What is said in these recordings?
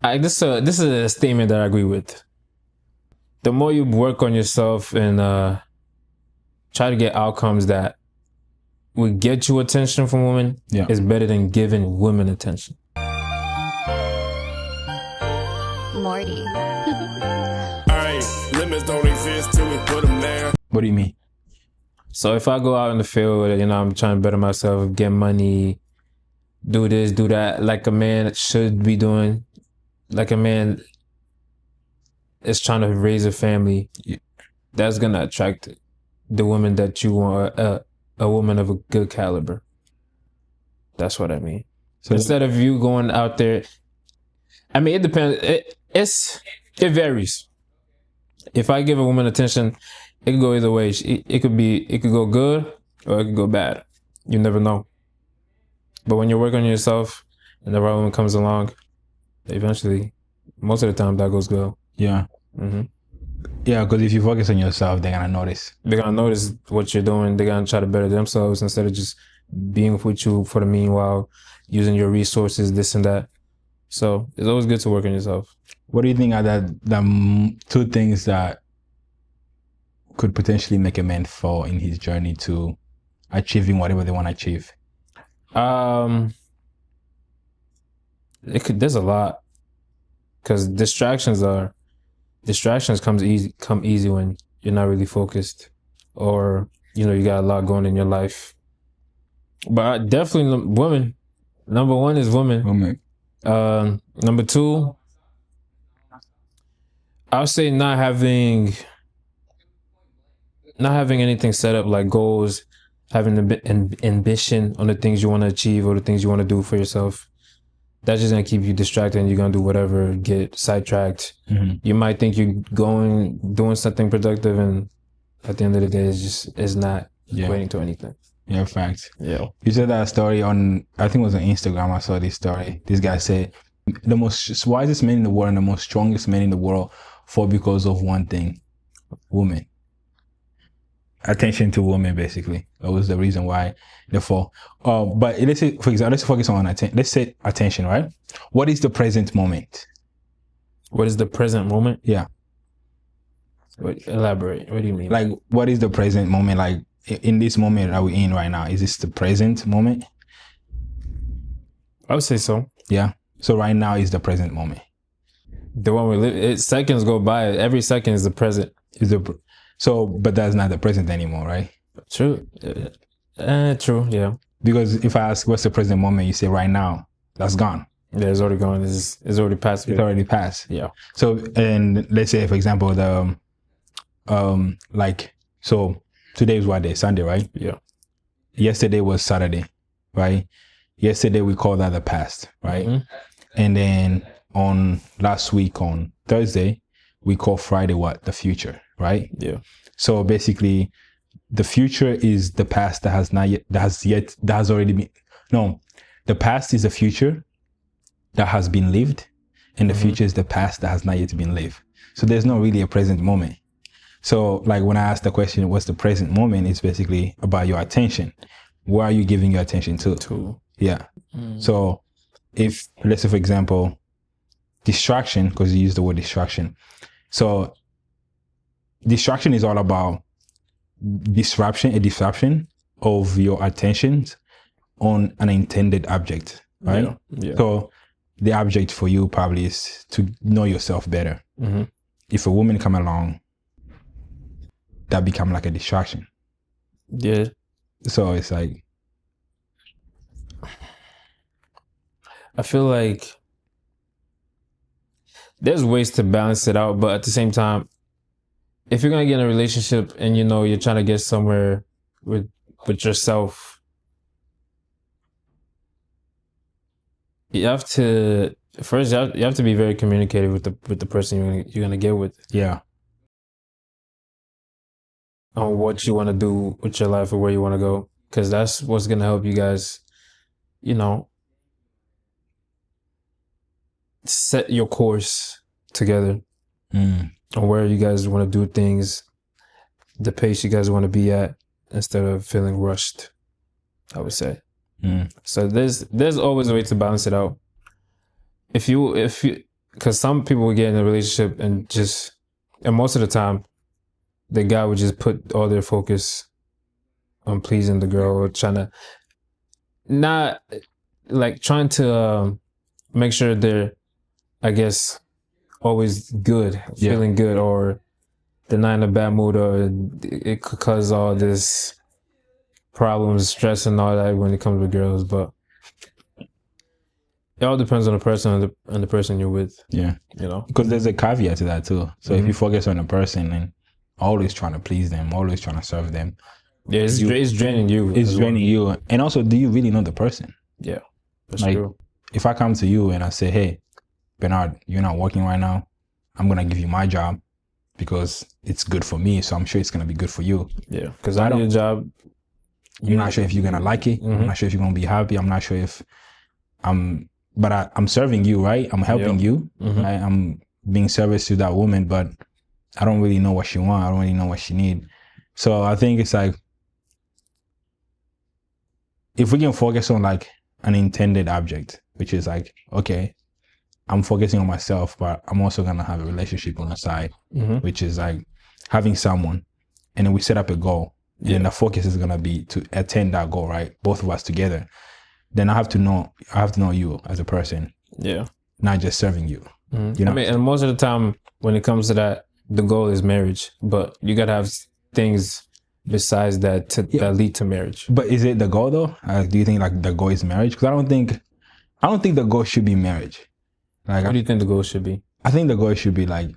This is a statement that I agree with. The more you work on yourself and try to get outcomes that would get you attention from women, Yeah. is better than giving women attention. Morty. Limits don't exist till we put them there. What do you mean? So if I go out in the field, I'm trying to better myself, get money, do this, do that, like a man should be doing, like a man is trying to raise a family, that's gonna attract the woman that you want, a woman of a good caliber. That's what I mean. So instead of you going out there, I mean, it depends. It varies. If I give a woman attention, it could go either way. It could go good or it could go bad. You never know. But when you're working on yourself and the right woman comes along, eventually, most of the time that goes good. Yeah. Mm-hmm. Yeah, because if you focus on yourself, they're gonna notice. They're gonna notice what you're doing. They're gonna try to better themselves instead of just being with you for the meanwhile, using your resources, this and that. So it's always good to work on yourself. What do you think are the two things that could potentially make a man fall in his journey to achieving whatever they want to achieve? There's a lot, because distractions come easy when you're not really focused, or you got a lot going in your life. But definitely women. Number one is women. Number two, I would say not having anything set up, like goals, having an ambition on the things you want to achieve or the things you want to do for yourself. That's just gonna keep you distracted, and you're gonna do whatever, get sidetracked. Mm-hmm. You might think you're doing something productive, and at the end of the day, it's not equating to anything. Yeah, facts. Yeah. You said that story on, I think it was on Instagram. I saw this story. This guy said the most wisest men in the world and the most strongest men in the world fall because of one thing: women. Attention to women, basically. That was the reason why they fall. But let's say, for example, let's focus on attention. Let's say attention, right? What is the present moment? What is the present moment? Yeah. Elaborate. What do you mean? Like, what is the present moment? Like, in this moment that we're in right now, is this the present moment? I would say so. Yeah. So right now is the present moment. The one we live, seconds go by. Every second is the present. But that's not the present anymore, right? True. True. Yeah. Because if I ask what's the present moment, you say right now. That's gone. Yeah, it's already gone. It's already passed. It's already passed. Yeah. So, and let's say, for example, so today is what day? Sunday, right? Yeah. Yesterday was Saturday, right? Yesterday we called that the past, right? Mm-hmm. And then on last week on Thursday, we call Friday what? The future, right? Yeah. So basically, the future is the past that has already been. No, the past is the future that has been lived, and the future is the past that has not yet been lived. So there's not really a present moment. So like when I ask the question, what's the present moment? It's basically about your attention. Where are you giving your attention to? Yeah. So if, let's say, for example, distraction, because you use the word distraction. So distraction is all about disruption of your attention on an intended object, right? Yeah. So the object for you probably is to know yourself better. Mm-hmm. If a woman come along, that become like a distraction. Yeah. So it's like, I feel like there's ways to balance it out, but at the same time, if you're gonna get in a relationship and you're trying to get somewhere with yourself, you have to be very communicative with the person you're gonna get with. yeah. On what you want to do with your life or where you want to go, because that's what's gonna help you guys, set your course together on where you guys want to do things, the pace you guys want to be at, instead of feeling rushed, I would say. So there's always a way to balance it out. If you because some people would get in a relationship and most of the time, the guy would just put all their focus on pleasing the girl or trying to make sure they're, I guess, always good, feeling good, or they're not in a bad mood, or it could cause all this problems, stress, and all that when it comes with girls. But it all depends on the person and the person you're with. Yeah. You know? Because there's a caveat to that too. So if you focus on a person and always trying to please them, always trying to serve them. Yeah, it's draining you. It's draining you. And also, do you really know the person? Yeah, that's like, true. If I come to you and I say, hey, Bernard, you're not working right now, I'm going to give you my job because it's good for me. So I'm sure it's going to be good for you. Yeah, because I need a job. I'm not sure if you're going to like it. I'm not sure if you're going to be happy. I'm not sure if I'm serving you, right? I'm helping you. Right? I'm being service to that woman, but I don't really know what she wants. I don't really know what she need. So I think it's like, if we can focus on like an intended object, which is like, okay, I'm focusing on myself, but I'm also going to have a relationship on the side, which is like having someone, and then we set up a goal, and the focus is going to be to attain that goal, right? Both of us together. Then I have to know you as a person. Yeah. Not just serving you. You know? I mean, and most of the time when it comes to that, the goal is marriage, but you got to have things besides that that lead to marriage. But is it the goal though? Do you think like the goal is marriage? Because I don't think the goal should be marriage. Like, what do you think the goal should be? I think the goal should be like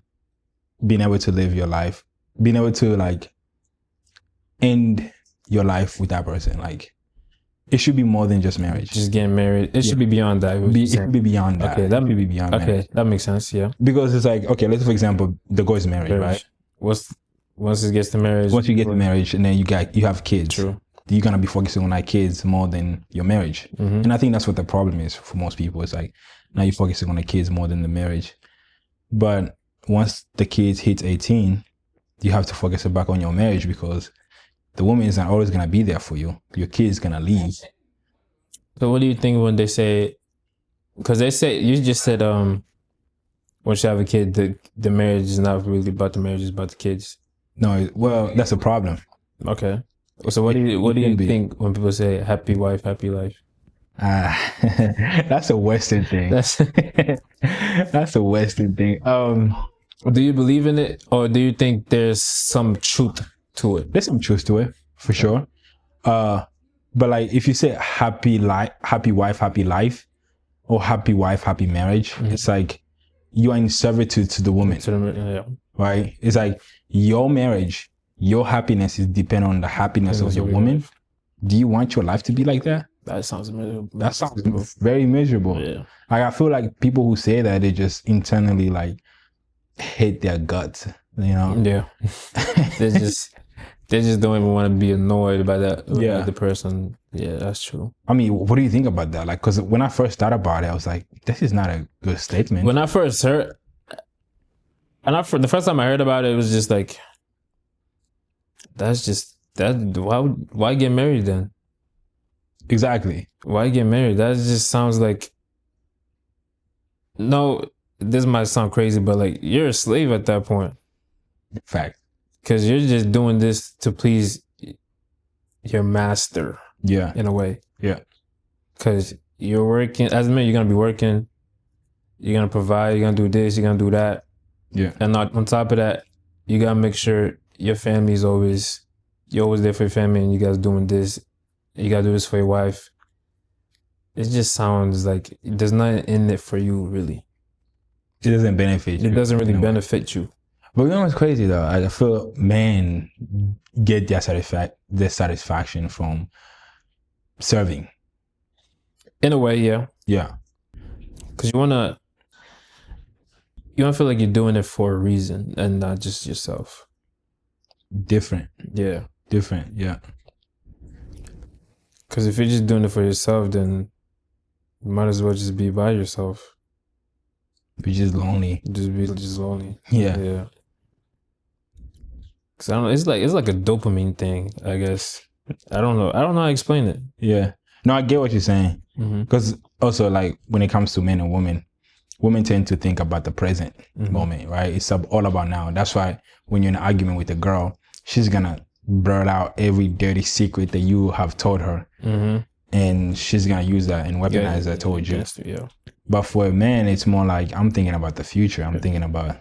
being able to live your life, being able to like end your life with that person. Like, it should be more than just marriage. Just getting married. It should be beyond that. It should be beyond that. Okay, that should be beyond that. Okay, that makes sense. Yeah. Because it's like, okay, let's for example, the goal is marriage, right? Once it gets to marriage. Once you get to marriage and then you have kids. True. You're gonna be focusing on like kids more than your marriage. And I think that's what the problem is for most people. It's like now you're focusing on the kids more than the marriage. But once the kids hit 18, you have to focus back on your marriage because the woman is not always gonna be there for you. Your kid's gonna leave. So what do you think when they say, because they say, you just said once you have a kid, the marriage is not really about the marriage, it's about the kids. No, well, that's a problem. Okay. So what do you think when people say happy wife, happy life? That's a Western thing. That's a Western thing. Do you believe in it, or do you think there's some truth to it? There's some truth to it, for sure. But like if you say happy wife, happy life, or happy wife, happy marriage, it's like you are in servitude to the woman. Right? It's like your marriage, your happiness is dependent on the happiness of your woman. Life. Do you want your life to be like that? That sounds miserable. That sounds very miserable. Yeah. Like I feel like people who say that, they just internally like hate their guts, you know? Yeah. they just don't even want to be annoyed by that. Yeah. The person. Yeah, that's true. I mean, what do you think about that? Like, because when I first thought about it, I was like, this is not a good statement. When I first heard, the first time I heard about it, it was just like, why get married then? Exactly. Why get married? That just sounds like, no, this might sound crazy, but like you're a slave at that point. Fact. Because you're just doing this to please your master. Yeah. In a way. Yeah. Because you're working, as a man, you're going to be working, you're going to provide, you're going to do this, you're going to do that. Yeah. And on top of that, you got to make sure your family's you're always there for your family, and you guys doing this. You got to do this for your wife. It just sounds like there's nothing in it for you, really. It doesn't benefit you. It doesn't really benefit you. But you know what's crazy though? I feel men get their satisfaction from serving. In a way, yeah. Yeah. Because you wanna feel like you're doing it for a reason and not just yourself. Different. Yeah. Different, yeah. Because if you're just doing it for yourself, then you might as well just be by yourself. Be just lonely. Just be just lonely. Yeah. Yeah. Cause I don't know, it's like a dopamine thing, I guess. I don't know how to explain it. Yeah. No, I get what you're saying. Because also like when it comes to men and women, women tend to think about the present moment, right? It's all about now. That's why when you're in an argument with a girl, she's gonna blurt out every dirty secret that you have told her, and she's gonna use that and weaponize that towards you. Yeah. But for a man, it's more like I'm thinking about the future. I'm thinking about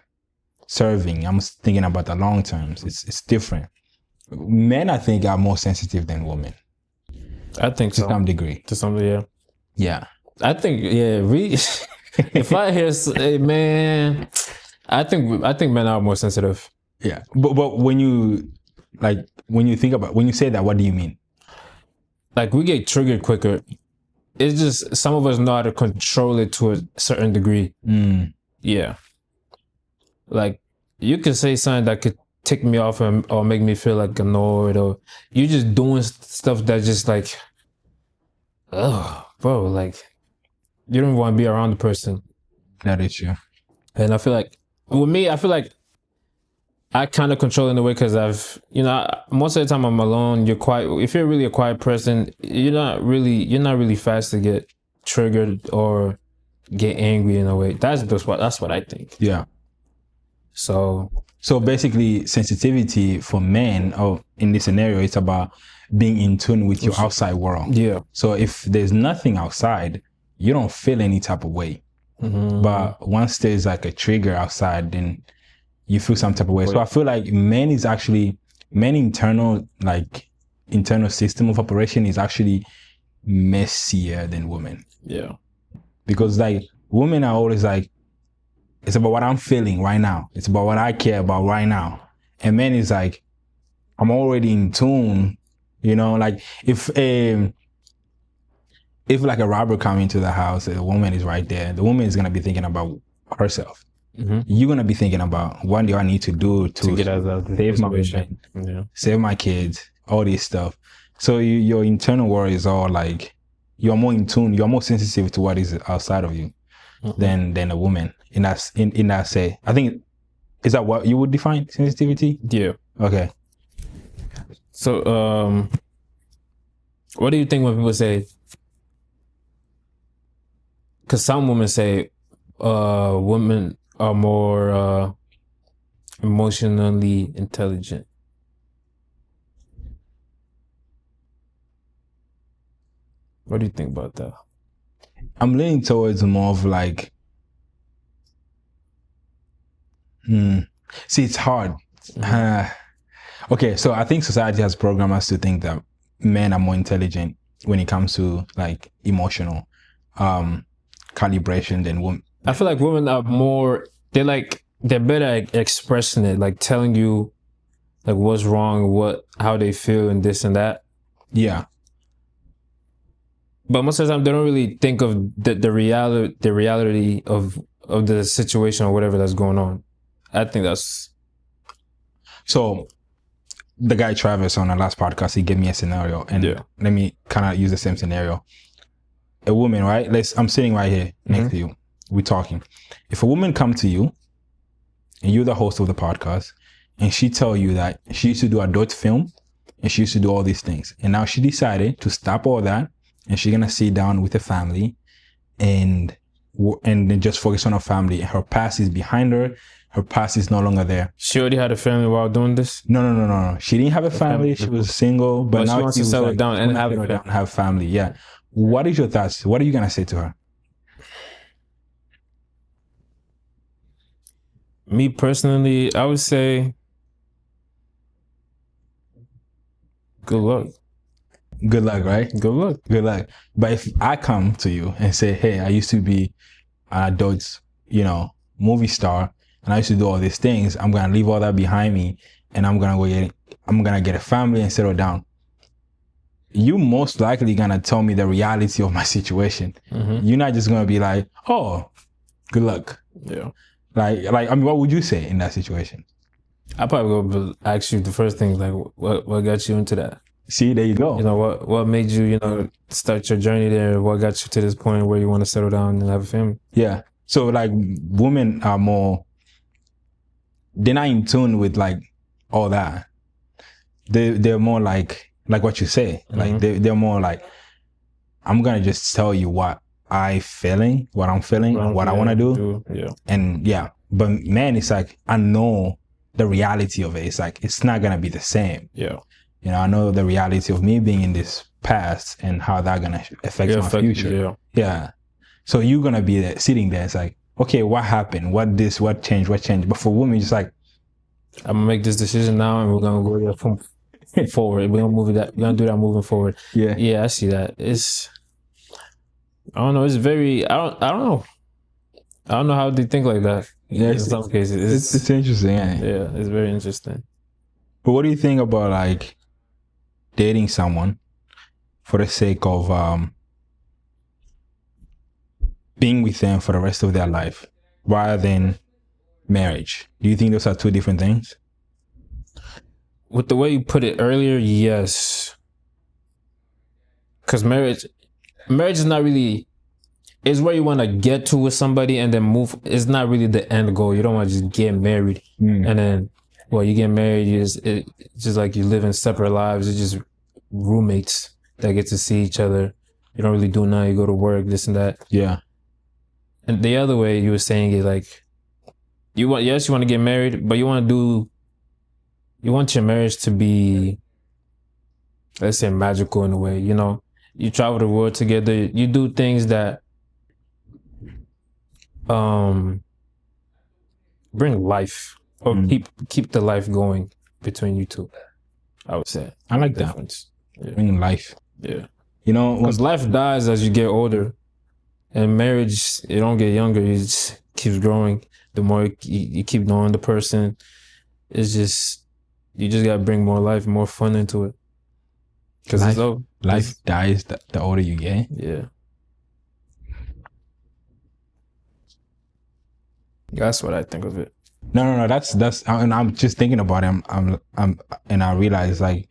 serving. I'm thinking about the long terms. It's different. Men, I think, are more sensitive than women I think to so. some degree. To some, yeah. Yeah. I think, if I hear, man, I think men are more sensitive. Yeah. But when you say that, what do you mean? Like, we get triggered quicker. It's just some of us know how to control it to a certain degree. Yeah. Like, you could say something that could tick me off or make me feel like annoyed, or you just doing stuff that's just like, oh, bro, like, you don't want to be around the person. That is true. And I feel like, with me, I feel like I kind of control in a way because most of the time I'm alone. You're quiet. If you're really a quiet person, you're not really fast to get triggered or get angry in a way. That's what I think. Yeah. So basically, sensitivity for men, in this scenario, it's about being in tune with your outside world. Yeah. So if there's nothing outside, you don't feel any type of way. But once there's like a trigger outside, then you feel some type of way. So I feel like men internal system of operation is actually messier than women. Yeah. Because like women are always like, it's about what I'm feeling right now. It's about what I care about right now. And men is like, I'm already in tune, like if like a robber come into the house, a woman is right there, the woman is going to be thinking about herself. You're going to be thinking about what do I need to do to get out of the save my situation. husband, save my kids, all this stuff. So your internal world is all like, you're more in tune, you're more sensitive to what is outside of you than a woman. In that say, I think, is that what you would define sensitivity? Yeah. Okay. So, what do you think when people say, because some women say women are more emotionally intelligent. What do you think about that? I'm leaning towards more of like, see, it's hard. Okay, so I think society has programmed us to think that men are more intelligent when it comes to like emotional calibration than women. I feel like women are more, they're better at expressing it, like telling you like what's wrong, how they feel and this and that. Yeah. But most of the time they don't really think of the reality of the situation or whatever that's going on. I think that's... So the guy Travis on our last podcast, he gave me a scenario, and let me kind of use the same scenario. A woman, right? I'm sitting right here next to you. We're talking. If a woman come to you and you're the host of the podcast and she tell you that she used to do adult film and she used to do all these things, and now she decided to stop all that and she's gonna sit down with her family and then just focus on her family. Her past is behind her. Her past is no longer there. She already had a family while doing this? No. She didn't have a family. She was single, but now she wants to settle down and have family. Yeah. What is your thoughts? What are you gonna say to her? Me personally, I would say, good luck. Good luck, right? Good luck. Good luck. But if I come to you and say, hey, I used to be an adult, movie star, and I used to do all these things, I'm gonna leave all that behind me, and I'm gonna get a family and settle down. You most likely gonna tell me the reality of my situation. You're not just gonna be like, oh, good luck. Yeah. Like, I mean, what would you say in that situation? I'd probably go ask you the first thing, like, what got you into that? See, there you go. What made you, start your journey there? What got you to this point where you want to settle down and have a family? Yeah. So, like, women are more, they're not in tune with, like, all that. They're more like what you say. Like, they're more like, I'm going to just tell you what I'm feeling, what I want to do. Yeah. And yeah, but man, it's like, I know the reality of it. It's like, it's not going to be the same. Yeah. You know, I know the reality of me being in this past and how that going to affect my future. Yeah. Yeah. So you're going to be there, sitting there. It's like, okay, what happened? What changed? But for women, it's like, I'm gonna make this decision now, and we're gonna go there from forward. We're gonna do that moving forward. yeah. Yeah, I see that. I don't know. It's very. I don't know. I don't know how they think like that. Yeah, In some cases, it's interesting. yeah, it's very interesting. But what do you think about like dating someone for the sake of being with them for the rest of their life rather than marriage? Do you think those are two different things? With the way you put it earlier, yes. Because marriage is not really. It's where you want to get to with somebody and then move. It's not really the end goal. You don't want to just get married and then, well, you get married. It's just like you live in separate lives. It's just roommates that get to see each other. You don't really do nothing. You go to work, this and that. Yeah. And the other way you were saying it, like, you want to get married, but you want your marriage to be, let's say, magical in a way. You know, you travel the world together. You do things that bring life or keep the life going between you two. I would say. I like that. Difference. Yeah. Bringing life. Yeah. You know, Because life dies as you get older, and marriage, you don't get younger. It just keeps growing. The more you keep knowing the person, it's just, you just gotta bring more life, more fun into it. Because life dies the older you get. Yeah. That's what I think of it. No. That's and I'm just thinking about it. I'm and I realize like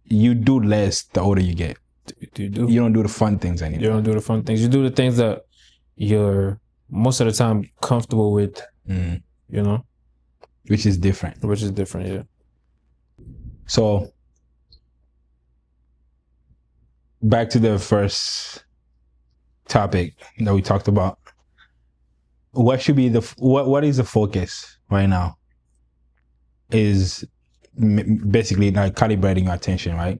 you do less the older you get. You do. You don't do the fun things anymore. You don't do the fun things. You do the things that you're most of the time comfortable with. You know, which is different. Yeah. So back to the first topic that we talked about. What should be what is the focus right now? Is basically like calibrating your attention, right?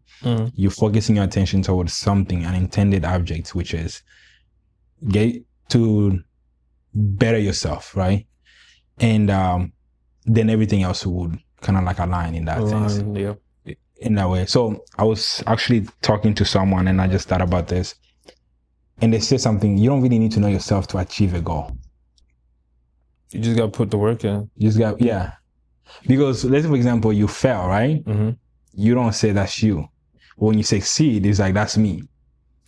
You're focusing your attention towards something, an intended object, which is get to better yourself, right? And then everything else would kind of like align in that sense. Yeah. In that way. So I was actually talking to someone and I just thought about this. And they said something, you don't really need to know yourself to achieve a goal. You just got to put the work in. Yeah. Because let's say, for example, you fail, right? You don't say that's you. When you succeed, it's like, that's me,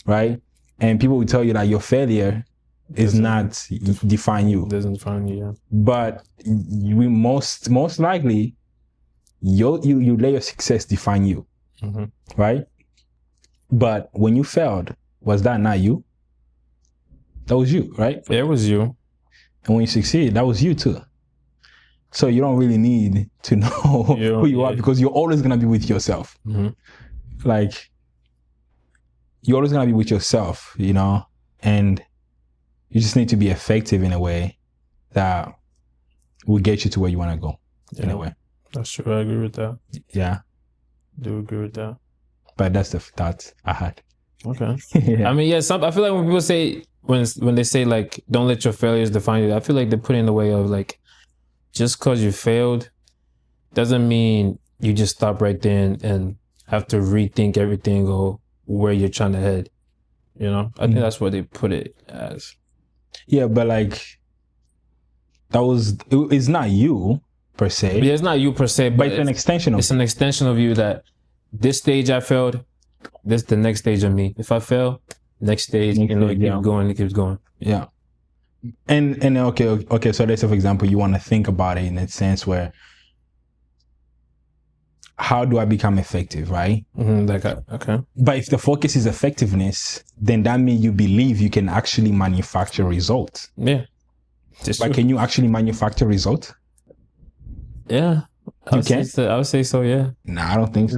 right? And people will tell you that your failure is not define you. Doesn't define you, yeah. But we most likely, you let your success define you, right? But when you failed, was that not you? That was you, right? Yeah, it was you. And when you succeed, that was you too. So you don't really need to know who you are, because you're always going to be with yourself. Like, you're always going to be with yourself, you know? And you just need to be effective in a way that will get you to where you want to go, in a way. That's true. I agree with that. Yeah. Do agree with that. But that's the thoughts I had. Okay. Yeah. I mean, yeah, I feel like when people say, when they say like, don't let your failures define you, I feel like they put in the way of like, just because you failed doesn't mean you just stop right there and have to rethink everything or where you're trying to head. You know, I think that's what they put it as. Yeah, but like, it's not you per se. Yeah, it's not you per se, but it's an extension of it's an extension of you. That this stage I failed, this the next stage of me. If I fail, next stage, it keeps going. Yeah. And okay. So let's say, for example, you want to think about it in a sense where, how do I become effective, right? Okay. But if the focus is effectiveness, then that means you believe you can actually manufacture results. Yeah. But can you actually manufacture results? Yeah. I would say so. Yeah. Nah, I don't think so.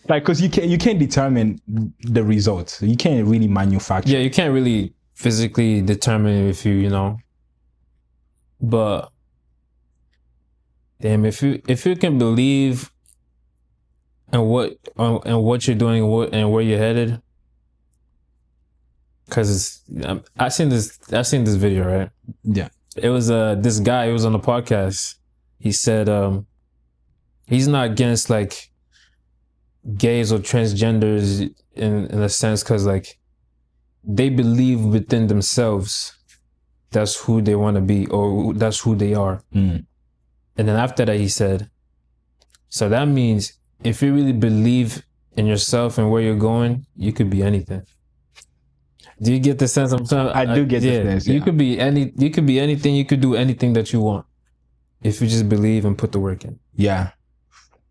Like, because you can't determine the results. You can't really manufacture. Yeah, you can't really physically determine if you know. But damn, if you can believe in what you're doing and where you're headed, because I seen this video, right? Yeah. It was this guy. It was on a podcast. He said he's not against like gays or transgenders in a sense, because like they believe within themselves that's who they want to be or that's who they are. And then after that he said, so that means if you really believe in yourself and where you're going, you could be anything. Do you get the sense I'm trying? I do get the sense. You could be anything. You could do anything that you want if you just believe and put the work in. Yeah.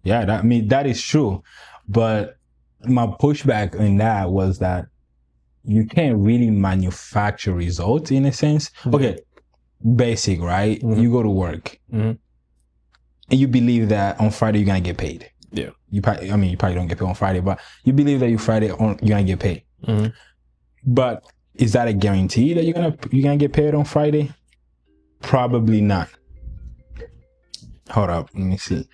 That is true. But my pushback in that was that you can't really manufacture results in a sense. Okay, basic, right? You go to work and you believe that on Friday you're gonna get paid. Yeah. You probably don't get paid on Friday, but you believe that you're gonna get paid. But is that a guarantee that you're gonna get paid on Friday? Probably not. Hold up, let me see.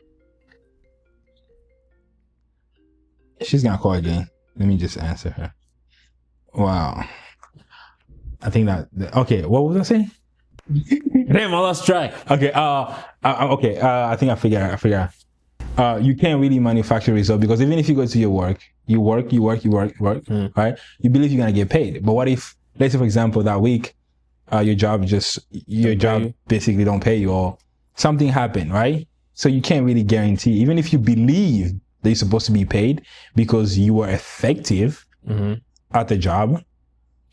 She's gonna call again. Let me just answer her. Wow. I think okay, what was I saying? Damn, I lost track. Okay, I think I figured out. You can't really manufacture results, because even if you go to your work, you work, right? You believe you're gonna get paid. But what if, let's say for example, that week, your job basically don't pay you, or something happened, right? So you can't really guarantee, even if you believe that you're supposed to be paid because you were effective at the job,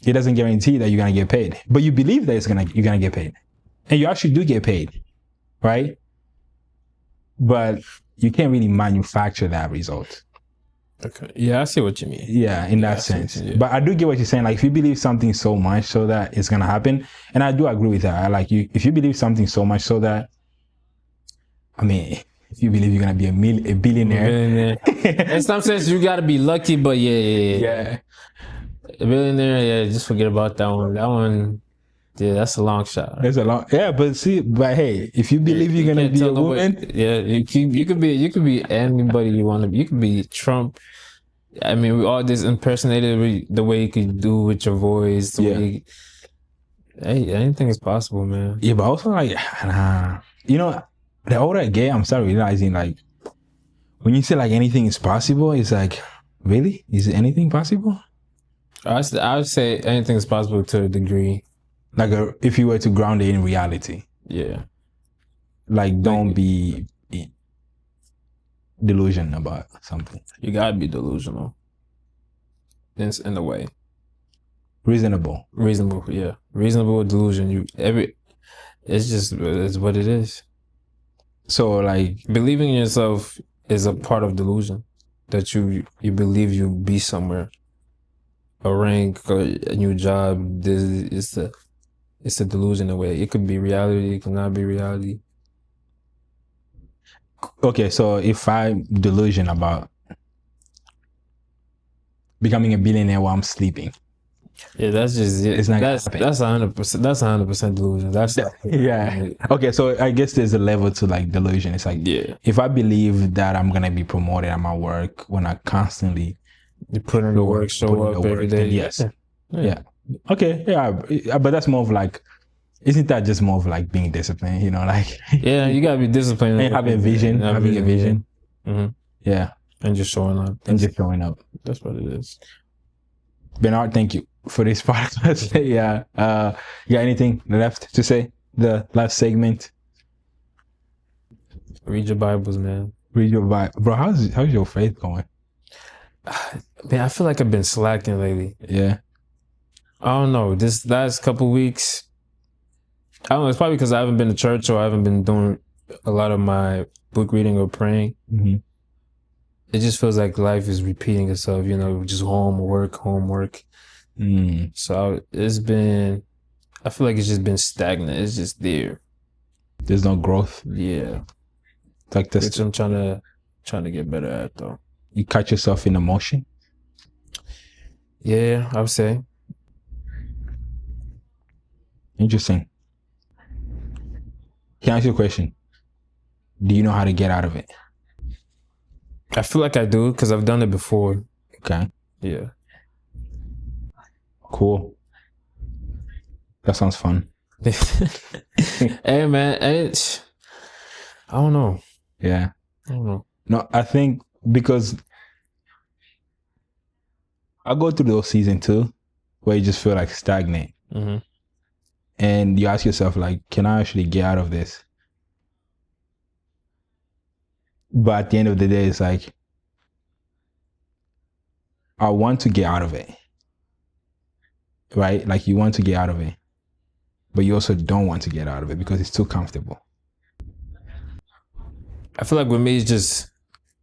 it doesn't guarantee that you're gonna get paid. But you believe that you're gonna get paid, and you actually do get paid, right? But you can't really manufacture that result. Okay. Yeah, I see what you mean. Yeah, in that sense. But I do get what you're saying. Like, if you believe something so much so that it's gonna happen, and I do agree with that. Like, if you believe something so much so that, if you believe you're gonna be a billionaire. In some sense, you gotta be lucky, but yeah. A billionaire, just forget about that one. That one, that's a long shot. It's a long, but hey, if you believe you're gonna be a woman, you could be anybody you want to be. You could be Trump. We all just impersonated the way you could do with your voice. Hey, anything is possible, man. Yeah, but also like, the older I get, I'm starting realizing, like, when you say like anything is possible, it's like, really? Is anything possible? I would say anything is possible to a degree. Like, if you were to ground it in reality. Yeah. Like, don't be delusional about something. You gotta be delusional. In a way. Reasonable, yeah. Reasonable delusion. It's what it is. So, like, believing in yourself is a part of delusion. That you believe you'll be somewhere. A rank, a new job. It's a delusion in a way. It could be reality, it could not be reality. Okay, so if I'm delusion about becoming a billionaire while I'm sleeping. Yeah, that's just it. It's not that's 100%. That's 100% delusion. That's yeah. Okay, so I guess there's a level to like delusion. It's like, if I believe that I'm gonna be promoted at my work when I constantly put in the work, show up every day. Yes. Yeah. Okay. Yeah. But that's more of like, isn't that just more of like being disciplined? Like. Yeah, you gotta be disciplined. And having a vision. Having a vision. Mm-hmm. Yeah. And just showing up. That's what it is. Bernard, thank you for this podcast. Yeah. You got anything left to say? The last segment. Read your Bibles, man. Read your Bible, bro. How's your faith going? Man, I feel like I've been slacking lately. Yeah. I don't know. This last couple weeks, I don't know. It's probably because I haven't been to church or I haven't been doing a lot of my book reading or praying. Mm-hmm. It just feels like life is repeating itself, just homework. So I feel like it's just been stagnant. It's just there. There's no growth. Yeah. It's like this. which I'm trying to get better at though. You catch yourself in emotion. Yeah, I would say. Interesting. Can I ask you a question? Do you know how to get out of it? I feel like I do because I've done it before. Okay. Yeah. Cool. That sounds fun. Hey man, I don't know. Yeah. I don't know. No, I think because I go through those seasons too, where you just feel like stagnant. Mm-hmm. And you ask yourself, like, can I actually get out of this? But at the end of the day, it's like, I want to get out of it. Right? Like, you want to get out of it. But you also don't want to get out of it because it's too comfortable. I feel like with me, it's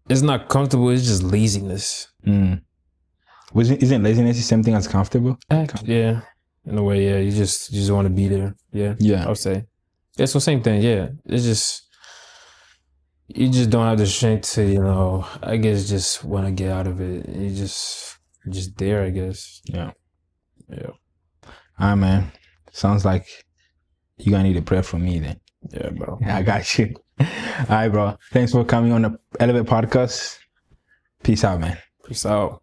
not comfortable. It's just laziness. Isn't laziness the same thing as comfortable? Yeah, in a way, yeah. You just want to be there. Yeah, Yeah. I would say. Yeah, so same thing. Yeah, it's just you just don't have the strength to, I guess, just want to get out of it. You just there, I guess. Yeah. Yeah. All right, man. Sounds like you're going to need a prayer from me then. Yeah, bro. I got you. All right, bro. Thanks for coming on the Elevate Podcast. Peace out, man. Peace out.